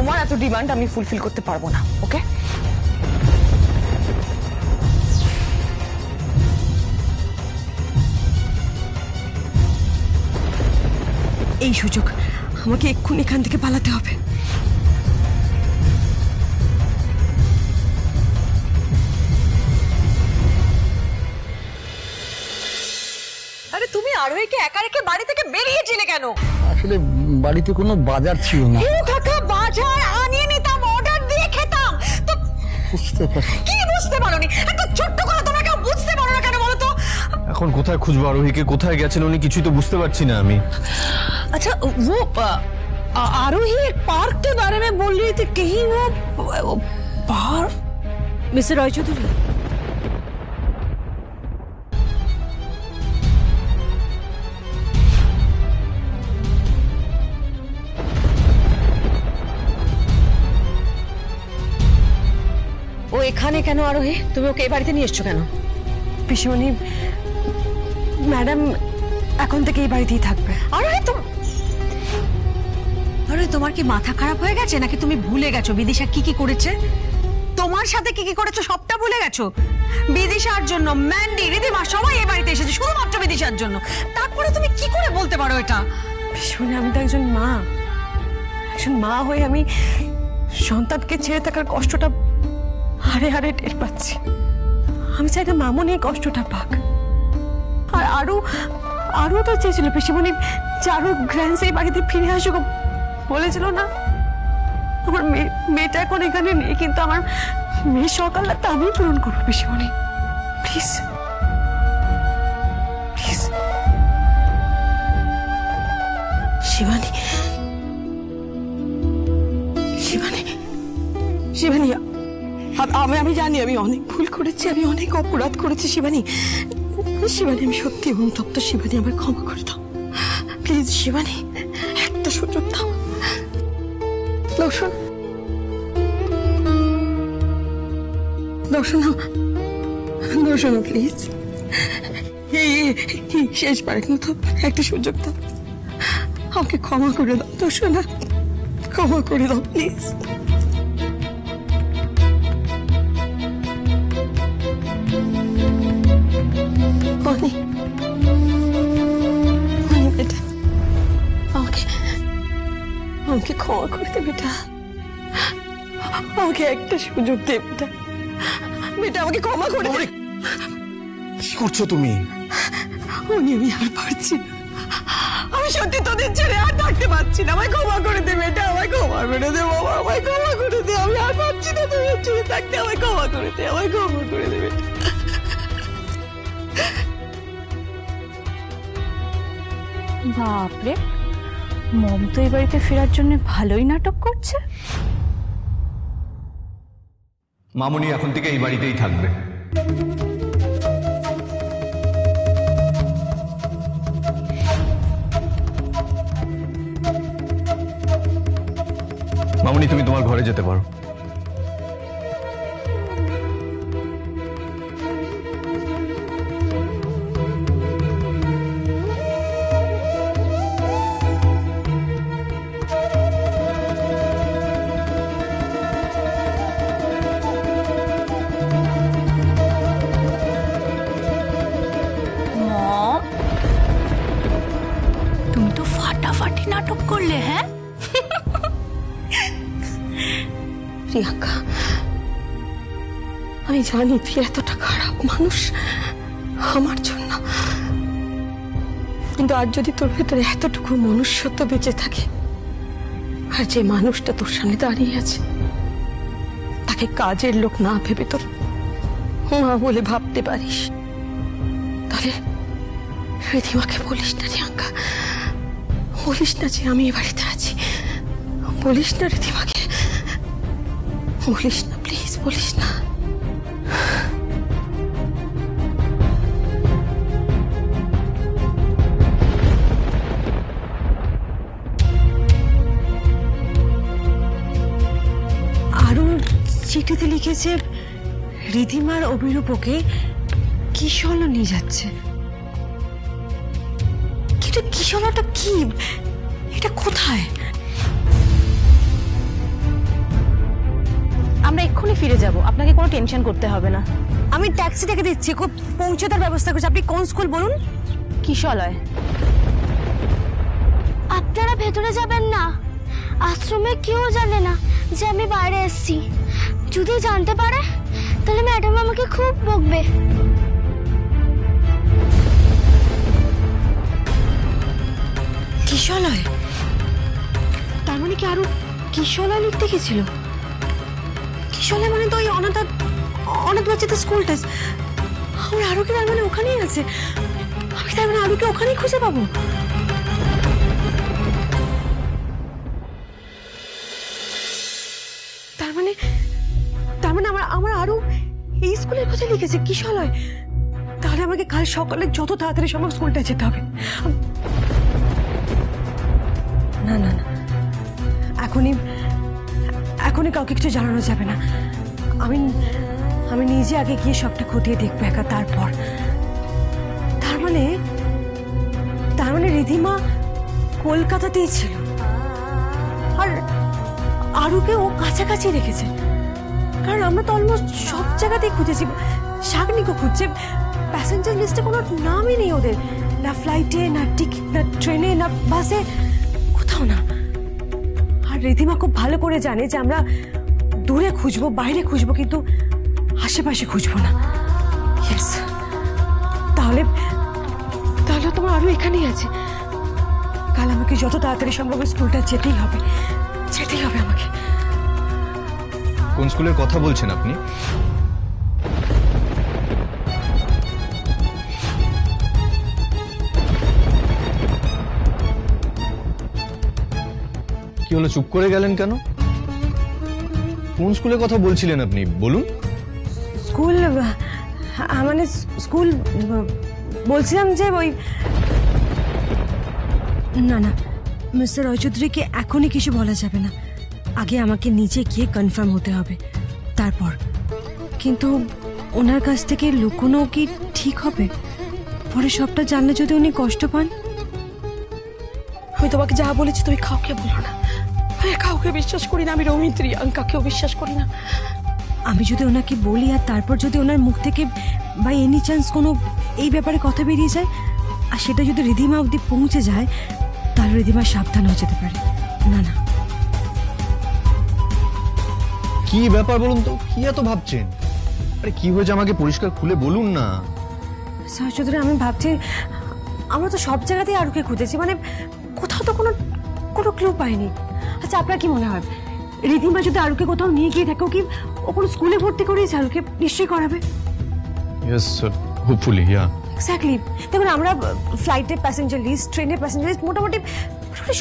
তোমার এত ডিমান্ড আমি ফুলফিল করতে পারবো না। ওকে, এই সুযোগ, আমাকে এক্ষুনি এখান থেকে পালাতে হবে। আরে তুমি আরোহীকে একা রেখে বাড়ি থেকে বেরিয়েছিলে কেন? আসলে বাড়িতে কোনো বাজার ছিল না। কাকা বাজার আনিয়ে নিতাম, অর্ডার দিয়ে খেতাম। তো বুঝতে পারি। কি বুঝতে পারোনি? এত ছোট্ট কথা তোমরা কেউ বুঝতে পারো না কেন বলো তো? এখন কোথায় খুঁজবো আরোহীকে? কোথায় গেছেন উনি কিছুই তো বুঝতে পারছি না আমি। अच्छा वो आरोही एक पार्क के बारे में बोल रही थी, कहीं वो बाहर। मिस्टर रॉय चौधरी, ও এখানে কেন? আরোহী, তুমি ওকে এই বাড়িতে নিয়ে এসছো কেন? পিসিমণি, ম্যাডাম এখন থেকে এই বাড়িতেই থাকবে। আরে তোমার কি মাথা খারাপ হয়ে গেছে নাকি? তুমি ভুলে গেছো বিদিশা কি কি করেছে? তোমার সাথে কি কি করেছো সবটা ভুলে গেছো? বিদিশার জন্য ম্যান্ডি, রিদিমা সবাই এই বাড়িতে এসেছে শুধুমাত্র বিদিশার জন্য। তারপরে তুমি কি করে বলতে পারো এটা? শুনে আমি তো একজন মা হয়ে আমি সন্তানকে ছেড়ে থাকার কষ্টটা হারে হারে টের পাচ্ছি। আমি চাই না মামুনি এই কষ্টটা পাক। আর আরো তো চেয়েছিল পিসিমণি, চারু গ্র্যান্ড এই বাড়িতে ফিরে আসুক, বলেছিল না? আমার মেয়েটা এখন এখানে নেই, কিন্তু আমার মেয়ের সকালটা আমি পূরণ করবো পিসিমণি। Please please. শিবানী, শিবানী, শিবানী, আমি জানি আমি অনেক ভুল করেছি, আমি অনেক অপরাধ করেছি শিবানী। শিবানী, আমি সত্যি অনুতপ্ত। শিবানী, আমায় ক্ষমা করে দাও প্লিজ। শিবানী, একটা সুযোগ দাও। দর্শন, প্লিজ, এই শেষবারের মতো একটা সুযোগ দাও, আমাকে ক্ষমা করে দাও। দর্শনা, ক্ষমা করে দাও প্লিজ। বেটা, আমাকে ক্ষমা করে দে বেটা, আমাকে একটা সুযোগ দে বেটা। বেটা, আমাকে ক্ষমা করে দে। কি করছো তুমি? আমি আর পারছি না, আমি সত্যি তোদের ছেড়ে আর থাকতে পারছি না। আমায় ক্ষমা করে দে বেটা, আমায় ক্ষমা করে দে বাবা, আমায় ক্ষমা করে দে। আমি আর পারছি না তোদের ছেড়ে থাকতে, আমায় ক্ষমা করে দে, আমায় ক্ষমা করে দে বেটা। বাপরে, মম তো এই বাড়িতে ফেরার জন্য ভালোই নাটক করছে। মামুনি এখন থেকে এই বাড়িতেই থাকবে। মামুনি, তুমি তোমার ঘরে যেতে পারো। ফাটাফাটি নাটক করলে। হ্যাঁ প্রিয়াঙ্কা, আমি জানি তুই এতটা খারাপ মানুষ আমার জন্য, কিন্তু আর যদি তোর ভেতরে এতটুকু মনুষ্যত্ব বেঁচে থাকে, আর যে মানুষটা তোর সামনে দাঁড়িয়ে আছে তাকে কাজের লোক না ভেবে তোর মা বলে ভাবতে পারিস, তাহলে রিধিমাকে বলিস না প্রিয়াঙ্কা, বলিস না যে আমি এ বাড়িতে আছি, বলিস না রিধিমাকে, বলিস না প্লিজ, বলিস না। আরো চিঠিতে লিখেছে রিধিমার অভিরূপকে কিশোর নিয়ে যাচ্ছে। কিশোরটা কি? এটা কোথায়? আমরা এক্ষুনি ফিরে যাব, আপনাকে কোনো টেনশন করতে হবে না। আমি ট্যাক্সি ডেকে দিচ্ছি, খুব পৌঁছে দেওয়ার ব্যবস্থা করছি। আপনি কোন স্কুল বলুন? কিশলয়। আপনারা ভেতরে যাবেন না, আশ্রমে কেউ জানে না যে আমি বাইরে এসেছি। যদি জানতে পারে তাহলে ম্যাডাম আমাকে খুব বকবে। কিশলয়? তার মানে কি আরো কিশলয় লিখতে গেছিল? কিশলয় মানে তো ওই অনাথ বাচ্চাদের স্কুলটা। আমার আরো কি তার মানে ওখানেই আছে? আমি তার মানে আরোকে ওখানেই খুঁজে পাবো? তার মানে আমার আরো এই স্কুলের কথা লিখেছে কিশলয়। তাহলে আমাকে কাল সকালে যত তাড়াতাড়ি সম্ভব স্কুলটা যেতে হবে। না না না, এখনই কাউকে কিছু জানানো যাবে না। আমি নিজে আগে গিয়ে সবটা খতিয়ে দেখবো একা, তারপর। তার মানে রিধিমা কলকাতাতেই ছিল, আর আরুকে ও কাছাকাছি রেখেছে। কারণ আমরা তো অলমোস্ট সব জায়গাতেই খুঁজেছি। শাগনিকও খুঁজছে, প্যাসেঞ্জার লিস্টে কোনো নামই নেই ওদের, না ফ্লাইটে, না টিকিট, না ট্রেনে, না বাসে, কোথাও না। আর রিধিমা খুব ভালো করে জানে যে আমরা দূরে খুঁজবো, বাইরে খুঁজবো, কিন্তু আশেপাশে খুঁজবো না। ইয়েস, তাহলে তোমার আরো এখানেই আছে। কাল আমাকে যত তাড়াতাড়ি সম্ভব স্কুলটা যেতেই হবে আমাকে। কোন স্কুলের কথা বলছেন আপনি? কি হলো, চুপ করে গেলেন কেন? কোন স্কুলের কথা বলছিলেন আপনি, বলুন। স্কুল মানে স্কুল বলছিলাম যে ওই, না না মিস্টার রয় চৌধুরীকে এখনই কিছু বলা যাবে না। আগে আমাকে নিচে গিয়ে কনফার্ম হতে হবে, তারপর। কিন্তু ওনার কাছ থেকে লুকোনো কি ঠিক হবে? পরে সবটা জানলে যদি উনি কষ্ট পান। আমি তোমাকে যা বলেছি তুমি কাউকে বলো না। আমি কাউকে বিশ্বাস করি না, আমি রৌমিত্রী কাকেও বিশ্বাস করি না। আমি যদি ওনাকে বলি আর তারপর যদি ওনার মুখ থেকে বাই এনি চান্স কোনো এই ব্যাপারে কথা বেরিয়ে যায়, আর সেটা যদি রিধিমা অবধি পৌঁছে যায়, তাহলে রিধিমা সাবধান হয়ে যেতে পারে। না না, কি ব্যাপার বলুন তো, কি এত ভাবছেন? আরে কি হয়েছে আমাকে পরিষ্কার খুলে বলুন না। স্যার চৌধুরী, আমি ভাবছি আমরা তো সব জায়গাতেই আরুকে খুঁজেছি, মানে কোথাও তো কোনো ক্লু পাইনি। আচ্ছা, আপনার কি মনে হয় রিধিমা যদি আরুকে কোথাও নিয়ে গিয়ে থাকে, কি ও কোনো স্কুলে ভর্তি করিয়েছে? আরুকে নিশ্চয়ই করাবে। ইয়েস স্যার, হোপফুলি, ইয়া। এক্স্যাক্টলি। দেখুন, আমরা ফ্লাইটের প্যাসেঞ্জার লিস্ট, ট্রেনের প্যাসেঞ্জার লিস্ট মোটামুটি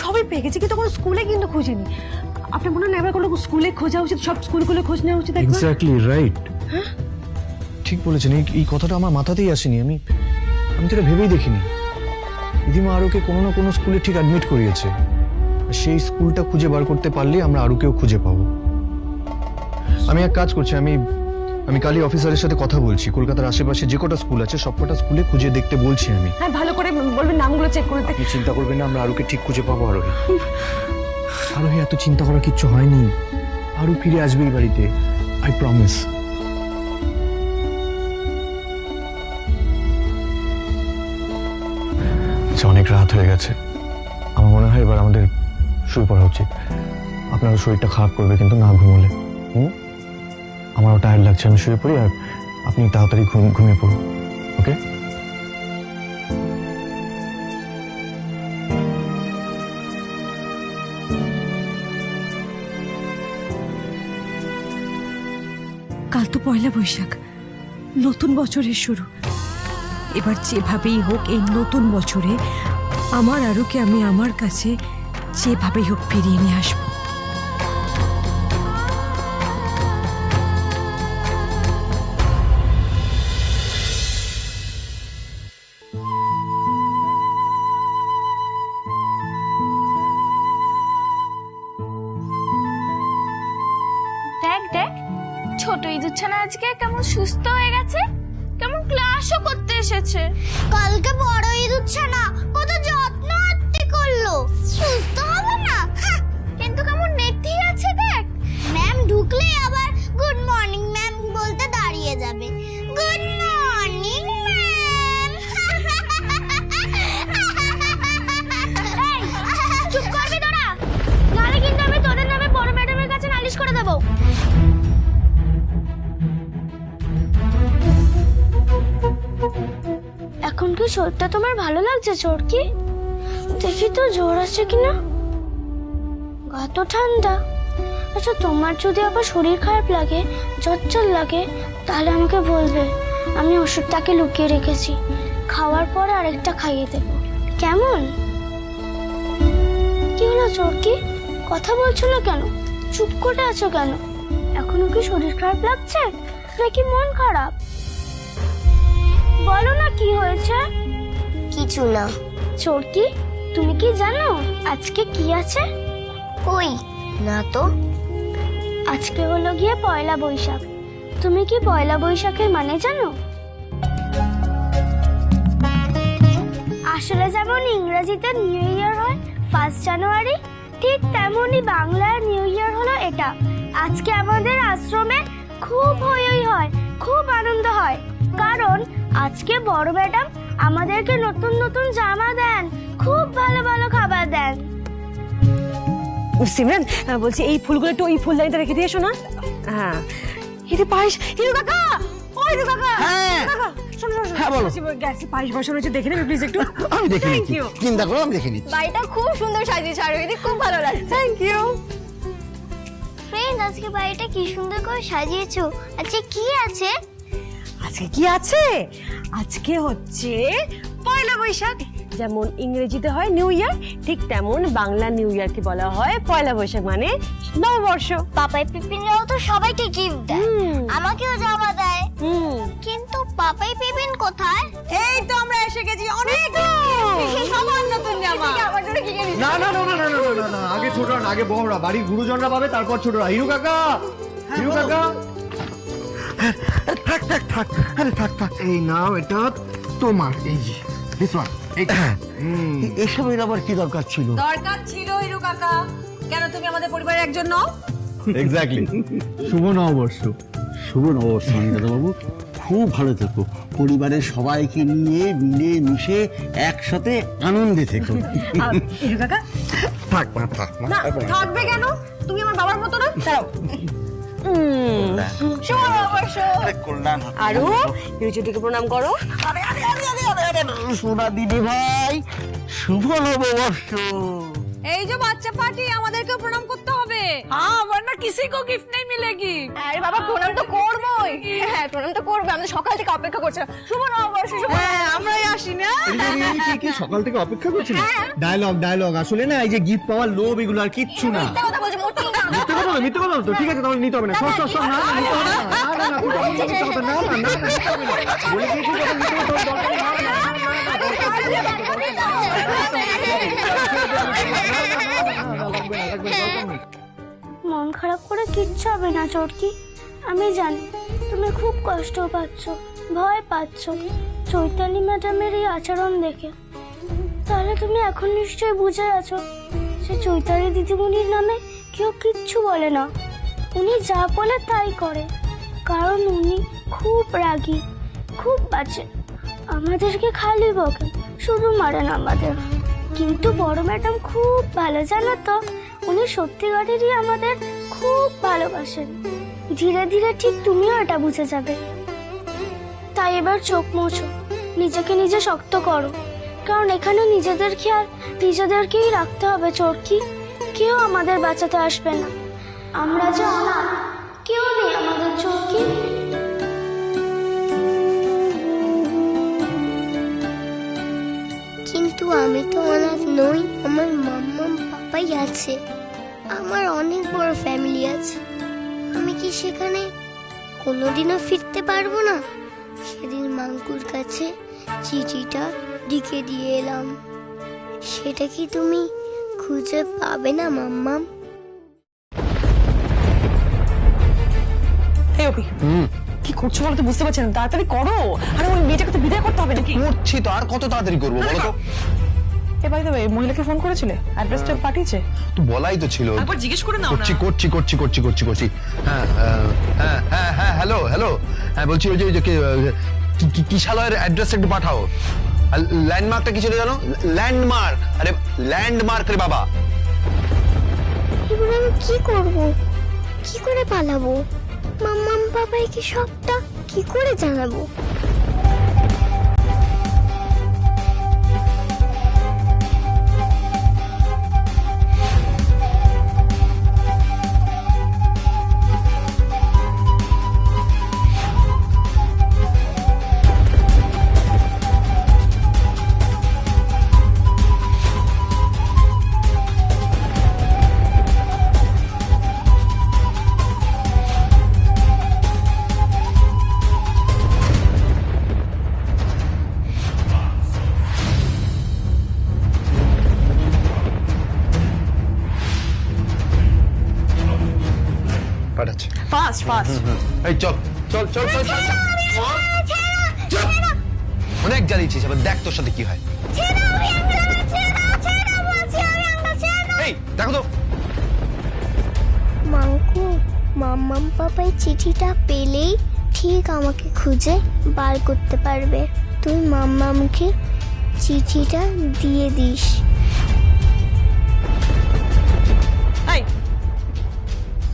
সবই পেয়ে গেছি, কিন্তু কোনো স্কুলে কিন্তু খুঁজিনি। আপনার মনে হয় না এবার কোনো স্কুলে খোঁজা উচিত? সব স্কুলগুলো খোঁজ নেওয়া উচিত একবার। এক্স্যাক্টলি রাইট, ঠিক বলেছেন। এই কথাটা আমার মাথাতেই আসেনি। আমি তো এটা ভেবেই দেখিনি। রিধিমা আরুকে কোনো না কোনো স্কুলে ঠিক অ্যাডমিট করিয়েছে। সেই স্কুলটা খুঁজে বার করতে পারলে আমরা আরুকেও খুঁজে পাবো। আমি এক কাজ করছি, আমি কালই অফিসারের সাথে কথা বলছি। কলকাতার আশেপাশে যে কটা স্কুল আছে সবকটা স্কুলে খুঁজে দেখতে বলছি আমি। হ্যাঁ, ভালো করে বলবেন, নামগুলো চেক করে আপনি চিন্তা করবেন না, আমরা আরুকে ঠিক খুঁজে পাবো। আরোহী এত চিন্তা করার কিচ্ছু হয়নি। আরু ফিরে আসবে এই বাড়িতে, আই প্রমিস। আচ্ছা, অনেক রাত হয়ে গেছে, আমার মনে হয় এবার আমাদের শুয়ে পড়া উচিত। আপনার শরীরটা খারাপ করবে কিন্তু না ঘুমোলে। আমারও টায়ার্ড লাগছে, আমি শুয়ে পড়ি, আর আপনি তাড়াতাড়ি ঘুমিয়ে পড়ুন, ওকে? কাল তো পয়লা বৈশাখ, নতুন বছরের শুরু। এবার যেভাবেই হোক এই নতুন বছরে আমার আরুকে আমি আমার কাছে যেভাবেই হোক ফিরিয়ে নিয়ে আসবো। দেখ দেখ, ছোট ইঁদুরছানা আজকে কেমন সুস্থ হয়ে গেছে, কেমন ক্লাসও করতে এসেছে। কালকে বড় ইঁদুরছানা কত যত্ন আত্তি করলো, সুস্থ হবে না? কিন্তু কেমন নেতি আছে দেখ। ম্যাম ঢুকলে আবার রোদটা তোমার ভালো লাগছে চোরকি? দেখি তো জ্বর আছে কিনা। গা তো ঠান্ডা। আচ্ছা তোমার যদি আবার শরীর খারাপ লাগে, জ্বর লাগে, তাহলে আমাকে বলবে। আমি ওষুধটাকে লুকিয়ে রেখেছি, খাওয়ার পর আরেকটা খাইয়ে দেব, কেমন? কি হলো চোরকি, কথা বলছো না কেন? চুপ করে আছো কেন? এখনো কি শরীর খারাপ লাগছে নাকি মন খারাপ? বলো না কি হয়েছে। কিছু না। চোরকি, তুমি কি জানো আজকে কি আছে? কই না তো। আজকে হলো গিয়ে পয়লা বৈশাখ। তুমি কি পয়লা বৈশাখের মানে জানো? আসলে যেমন ইংরেজিতে নিউ ইয়ার হয় 1 জানুয়ারি, ঠিক তেমনই বাংলার নিউ ইয়ার হলো এটা। আজকে আমাদের আশ্রমে খুব হই হয়, খুব আনন্দ হয়, কারণ আজকে বড় ম্যাডাম আমাদেরকে নতুন নতুন জামা দেন, খুব ভালো ভালো খাবার দেন। সিমরান, বলছি এই ফুলগুলো একটু ওই ফুলদানিতে রেখে দিয়ে এসো না। হ্যাঁ, হিরু পায়েস, হিরু কাকা, ও হিরু কাকা, হ্যাঁ। কাকা, শোনো শোনো, হ্যাঁ, বলো। গ্যাসে পায়েস বসানো হয়েছে, দেখে নেবে প্লিজ একটু। আমি দেখে Thank নিচ্ছি, you. চিন্তা করো, আমি দেখে নিচ্ছি। বাড়িটা খুব সুন্দর সাজিয়েছে আর এদিকে খুব ভালো লাগছে। Thank you. ফ্রেন্ড, আজকে বাড়িটা কি সুন্দর করে সাজিয়েছো। আজকে কি আছে? আজকে কি আছে? আজকে হচ্ছে পয়লা বৈশাখ। যেমন ইংরেজিতে হয় নিউ ইয়ার, ঠিক তেমন বাংলা নিউ ইয়ারকে বলা হয় পয়লা বৈশাখ, মানে নববর্ষ। পাপাই পিপিনরাও তো সবাইকে গিফট দেয়, আমাকেও জামা দেয়। কিন্তু পাপাই পিপিন কোথায়? এই তো আমরা এসে গেছি, অনেক সবার নতুন জামা। না না না না না না না না, আগে ছোটরা না, আগে বড়রা, বাড়ির গুরুজনরা পাবে, তারপর ছোটরা। হিরু কাকা, হিরু কাকা, থাক থাক থাক, আরে থাক থাক। এই নাও, এটা তোমার, এই যে দিস ওয়ান। এসবের আবার কি দরকার ছিল? দরকার ছিল হিরু কাকা, কেন তুমি আমাদের পরিবারের একজন নও? এক্স্যাক্টলি, শুভ নববর্ষ। শুভ নববর্ষ দাদাবাবু, খুব ভালো থেকো, পরিবারের সবাইকে নিয়ে মিলে মিশে একসাথে আনন্দে থেকো। হিরু কাকা, থাক মা, থাক মা। না, থাকবে কেন? তুমি আমার বাবার মতো না। দাঁড়াও, শুভ নববর্ষ। কল্যাণ হোক। আরো হিরু চুটিকে প্রণাম করো। সোনা দিদি ভাই, শুভ নববর্ষ। এই যে বাচ্চা পার্টি, আমাদেরকেও প্রণাম করতে হবে। হ্যাঁ, वरना किसी को गिफ्ट नहीं मिलेगी। আরে বাবা, প্রণাম তো করবোই। হ্যাঁ, প্রণাম তো করবে, আমরা সকাল থেকে অপেক্ষা করছি। শুভ নববর্ষ, শুভ। হ্যাঁ, আমরাই আসি না। কি কি সকাল থেকে অপেক্ষা করছেন? ডায়লগ ডায়লগ, আসলে না এই যে গিফট পাওয়ার লোভ, এগুলো আর কিচ্ছু না। কথা বলছি, মোটেই না। মিথ্যে কথা বলো, মিথ্যে কথা বলো তো, ঠিক আছে, তাহলে নিতে হবে না। সব সব সব, না না, নিতে হবে না, না না না, তুই তখন মিথ্যে কথা, না না না, নিতে হবে না। বলে দিয়েছি যখন নিতে হবে, তখন দরকার নেই, না না মন খারাপ করে কিচ্ছু হবে না চোরকি। আমি জানি তুমি খুব কষ্ট পাচ্ছ, ভয় পাচ্ছ চৈতালি ম্যাডামের এই আচরণ দেখে। তাহলে তুমি এখন নিশ্চয়ই বুঝে আছো যে চৈতালি দিদিমণির নামে কেউ কিচ্ছু বলে না। উনি যা বলে তাই করে, কারণ উনি খুব রাগী, খুব বাজে। আমাদেরকে খালি বকে, শুধু মারেন আমাদের। কিন্তু বড় ম্যাডাম খুব ভালো, জানো তো। উনি সত্যিকারেরই আমাদের খুব ভালোবাসেন। ধীরে ধীরে ঠিক তুমিও এটা বুঝে যাবে। তাই এবার চোখ মুছো, নিজেকে নিজে শক্ত করো, কারণ এখানে নিজেদের খেয়াল নিজেদেরকেই রাখতে হবে চোরকি। কেউ আমাদের বাঁচাতে আসবে না। আমরা যে অনাথ, কেউ নেই আমাদের চোরকি। কিন্তু আমি তো অনাথ নই, আমার মাম্মা পাপাই আছে, আমার অনেক বড় ফ্যামিলি আছে। আমি কি সেখানে কোনোদিনও ফিরতে পারবো না? সেদিন মাঙ্কুর কাছে চিঠিটা লিখে দিয়ে এলাম, সেটা কি তুমি খুঁজে পাবে না মাম্মাম? এই অপি, কি করছো বলো তো, বুঝতে পারছি না। তাড়াতাড়ি করো, আরে ওই মেয়েটাকে তো বিদায় করতে হবে নাকি? করছি তো, আর কত তাড়াতাড়ি করবো বলো তো? এ বাই দ্য ওয়ে, মহিলাকে ফোন করেছিলে? অ্যাড্রেসটা পাঠিয়েছে? তো বলাই তো ছিল। একবার জিজ্ঞেস করে নাও না। করছি করছি করছি করছি করছি করছি। হ্যাঁ হ্যাঁ হ্যাঁ হ্যাঁ, হ্যালো হ্যালো, হ্যাঁ বলছি ওই যে কিশালয়ের অ্যাড্রেস একটু পাঠাও। আর ল্যান্ডমার্কটা কি ছিল জানো? ল্যান্ডমার্ক, আরে ল্যান্ডমার্ক রে বাবা। এবার আমি কি করব? কি করে পালাবো? মাম্মাম পাপাইকে সবটা কি করে জানাবো? Fast fast. এই চল চল চল চল চল চল। অনেক জ্বালিয়েছিস, এবার দেখ তোর সাথে কি হয়। এই দেখো তো মাঙ্কু, মাম্মাম পাপাই চিঠিটা পেলেই ঠিক আমাকে খুঁজে বার করতে পারবে। তুই মাম্মামকে চিঠিটা দিয়ে দিস। এই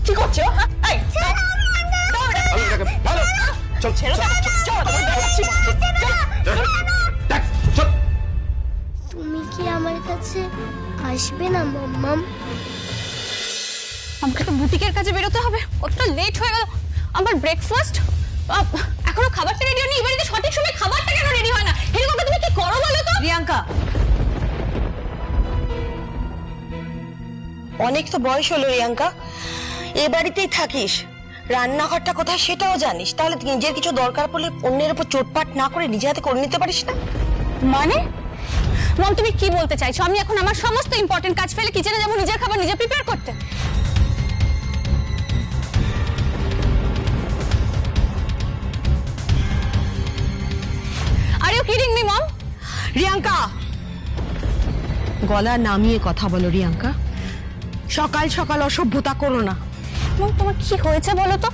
কি করছো? এই ভালো চল ছেড়ে দাও, চল দেখ চল। তুমি কি আমার কাছে আসবে না মাম্মাম? আমাকে তো বুটিকের কাছে বেরোতে হবে, কতটা লেট হয়ে গেল। আমার ব্রেকফাস্ট এখনো খাবারটা রেডি হয়নি। এবারে সঠিক সময় খাবারটা কেন রেডি হয় না? এরকম তুমি কি করো বলো তো? প্রিয়াঙ্কা, অনেক তো বয়স হলো রিয়াঙ্কা, এ বাড়িতেই থাকিস, রান্নাঘরটা কোথায় সেটাও জানিস, তাহলে নিজের কিছু দরকার পড়লে অন্যের উপর চোটপাট না করে নিজে হাতে করে নিতে পারিস না? মানে মম, তুমি কি বলতে চাইছো? আমি এখন আমার সমস্ত ইম্পর্টেন্ট কাজ ফেলে কিচেনে যাবো নিজের খাবার নিজে প্রিপেয়ার করতে? Are you kidding me mom? Riyanka, গলা নামিয়ে কথা বলো রিয়াঙ্কা, সকাল সকাল অসভ্যতা করো না। মম, তোমার কি হয়েছে বলো তো?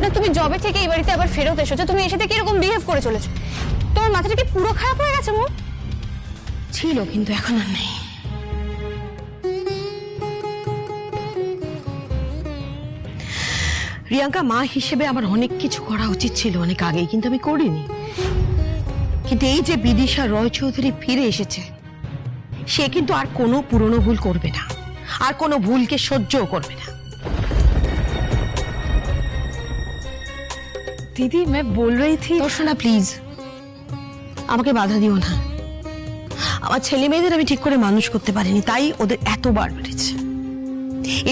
না তুমি জবে থেকে এই বাড়িতে আবার ফেরত এসেছো, তুমি এসে থেকে এরকম বিহেভ করে চলেছো। তোমার মাথাটা কি পুরো খারাপ হয়ে গেছে মম? ছিল, কিন্তু এখন আর নেই। রিয়াঙ্কা, মা হিসেবে আমার অনেক কিছু করা উচিত ছিল অনেক আগেই, কিন্তু আমি করিনি। কিন্তু এই যে বিদিশা রয় চৌধুরী ফিরে এসেছে, সে কিন্তু আর কোনো পুরনো ভুল করবে না, আর কোনো ভুলকে সহ্যও করবে না। दीदी मैं बोल रही थी। দর্শনা প্লিজ আমাকে বাধা দিও না। আমার ছেলে মেয়েদের আমি ঠিক করে মানুষ করতে পারিনি, তাই ওদের এতবার বেড়েছে।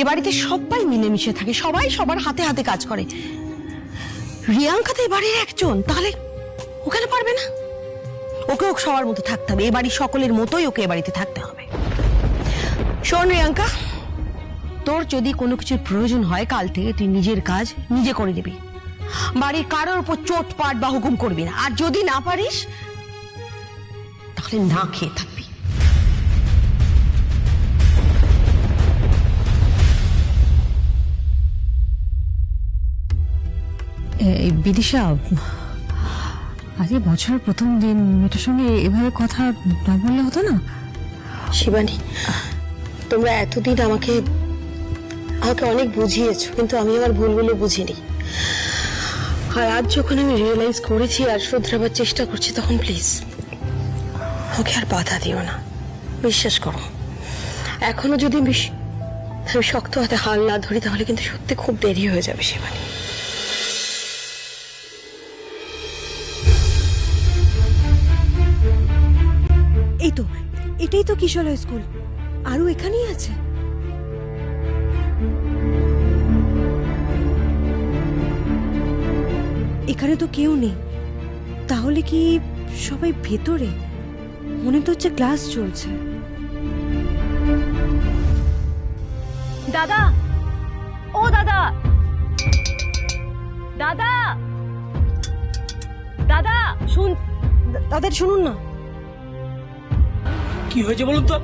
এ বাড়িতে সবাই মিলেমিশে থাকে, সবাই সবার হাতে হাতে কাজ করে। রিয়াঙ্কা তো এ বাড়ির একজন, তাহলে ওখানে পারবে না? ওকেও সবার মতো থাকতে হবে, এ বাড়ির সকলের মতোই ওকে এ বাড়িতে থাকতে হবে। শোন রিয়াঙ্কা, তোর যদি কোনো কিছুর প্রয়োজন হয় কাল থেকে তুই নিজের কাজ নিজে করে নিবি, বাড়ির কারোর উপর চোটপাট বা হুকুম করবি না। আর যদি না পারিস তাহলে না খেয়ে থাকবি। এই বিদিশা, আজকে বছরের প্রথম দিন, মেয়েটার সঙ্গে এভাবে কথা না বললে হতো না? শিবানী, তোমরা এতদিন আমাকে অনেক বুঝিয়েছো, কিন্তু আমি আমার ভুলগুলো বুঝিনি। আর আজ যখন আমি রিয়েলাইজ করেছি আর শুধরাবার চেষ্টা করছি, তখন প্লিজ ওকে আর বাধা দিও না। বিশ্বাস করো, এখনো যদি আমি শক্ত হাতে হাল না ধরি, তাহলে কিন্তু সত্যি খুব দেরি হয়ে যাবে শিবানী। এই তো, এটাই তো কিশোরীয় স্কুল, আরও এখানেই আছে। এখানে তো কেউ নেই, তাহলে কি সবাই ভেতরে? মনে তো হচ্ছে ক্লাস চলছে। দাদা, ও দাদা, দাদা, দাদা শুন, দাদা শুনুন না। কি হয়েছে বলুন তো?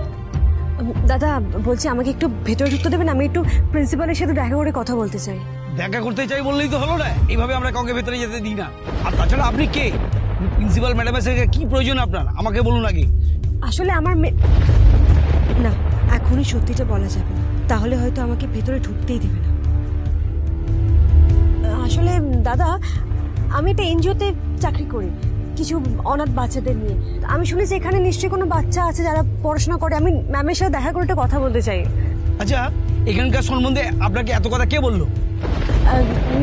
দাদা বলছি, আমাকে একটু ভেতরে ঢুকতে দেবেন, আমি একটু প্রিন্সিপালের সাথে দেখা করে কথা বলতে চাই। দেখা করতে চাই বললেই তো হলো না, এইভাবে আমরা কাউকে ভেতরে যেতে দিই না। আর তাছাড়া আপনি কে? প্রিন্সিপাল ম্যাডামের সাথে কি প্রয়োজন আপনার? আমাকে বলুন আগে। আসলে আমার না, এখনই সত্যিটা বলা যাবে না, তাহলে হয়তো আমাকে ভেতরে ঢুকতেই দেবে না। আসলে দাদা, আমি একটা এনজিওতে চাকরি করি, কিছু অনাথ বাচ্চাদের নিয়ে। আমি শুনেছি এখানে নিশ্চয়ই কোনো বাচ্চা আছে যারা পড়াশোনা করে। আমি ম্যামের সাথে দেখা করে একটা কথা বলতে চাই। আচ্ছা, এখানকার সম্বন্ধে আপনাকে এত কথা কে বললো?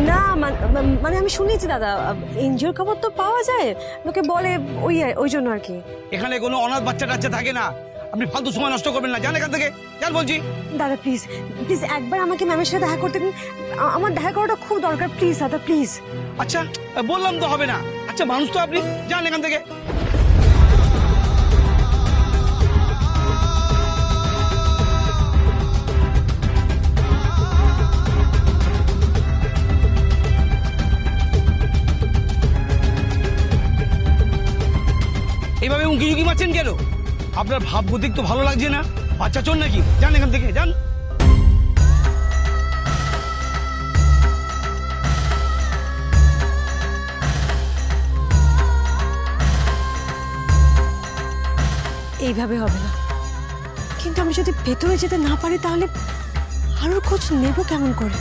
না মানে আমি শুনেছি দাদা, এনজিওর খবর তো পাওয়া যায়, লোকে বলে, ওই জন্য আর কি। এখানে কোনো অনাথ বাচ্চা টাচ্চা থাকে না। আপনি ফালতু সময় নষ্ট করবেন না, যান এখান থেকে, যান বলছি। দাদা প্লিজ প্লিজ একবার আমাকে ম্যামের সাথে দেখা করতে দিন, আমার দেখা করাটা খুব দরকার, প্লিজ দাদা প্লিজ। আচ্ছা বললাম তো হবে না। আচ্ছা মানুষ তো আপনি, যান এখান থেকে। এইভাবে উঁকি ঝুঁকি মারছেন কেন? আপনার ভাবগতিক তো ভালো লাগছে না। বাচ্চা চোর নাকি? যান এখান থেকে, যান। এইভাবে হবে না, কিন্তু আমি যদি ভেতরে যেতে না পারি তাহলে আরোর খোঁজ নেব কেমন করে?